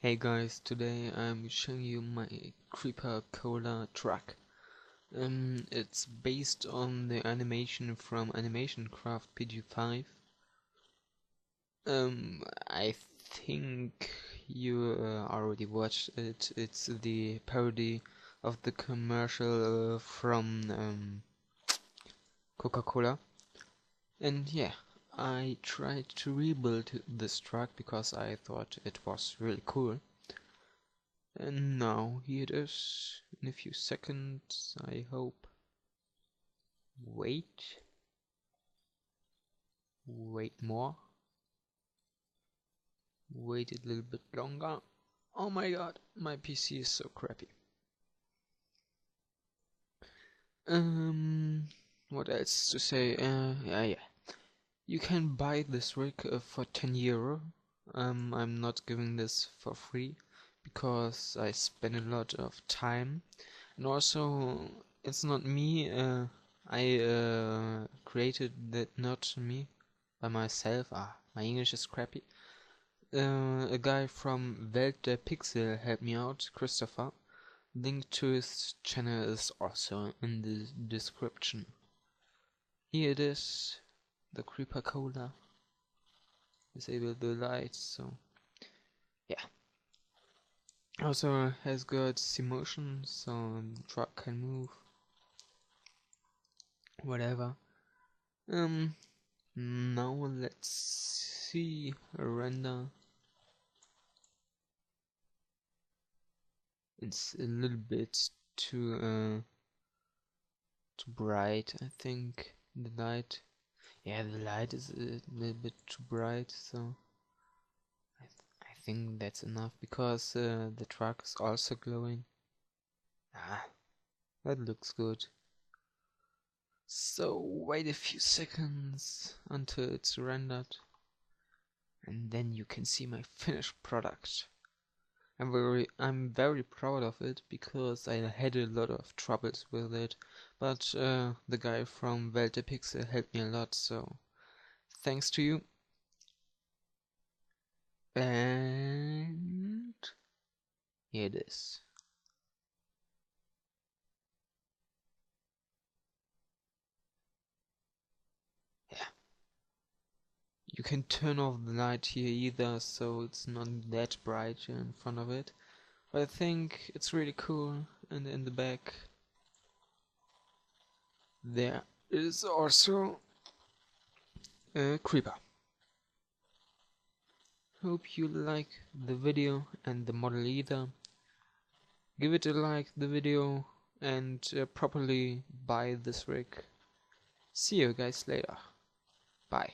Hey guys, today I'm showing you my Coca-Cola truck. It's based on the animation from Animation Craft PG5. I think you already watched it. It's the parody of the commercial from Coca-Cola. And yeah, I tried to rebuild this truck because I thought it was really cool. And now here it is in a few seconds, I hope. Wait more. Wait a little bit longer. Oh my god, my PC is so crappy. What else to say? Yeah. You can buy this rig for 10 euro. I'm not giving this for free because I spend a lot of time, and also it's not me. I created that, not me by myself. My English is crappy. A guy from Welt der Pixel helped me out, Christopher. Link to his channel is also in the description. Here it is, the Creeper Cola. Disable the lights, so yeah. Also has got C-motion, so the truck can move. Whatever. Now let's see a render. It's a little bit too bright, I think. The light. Yeah, the light is a little bit too bright, so I think that's enough because the truck is also glowing. That looks good. So wait a few seconds until it's rendered, and then you can see my finished product. I'm very proud of it because I had a lot of troubles with it, but the guy from Welt der Pixel helped me a lot, so thanks to you. And here it is. Yeah. You can turn off the light here either, so it's not that bright in front of it. But I think it's really cool, and in the back there is also a creeper. Hope you like the video and the model either. Give it a like the video and properly buy this rig. See you guys later. Bye.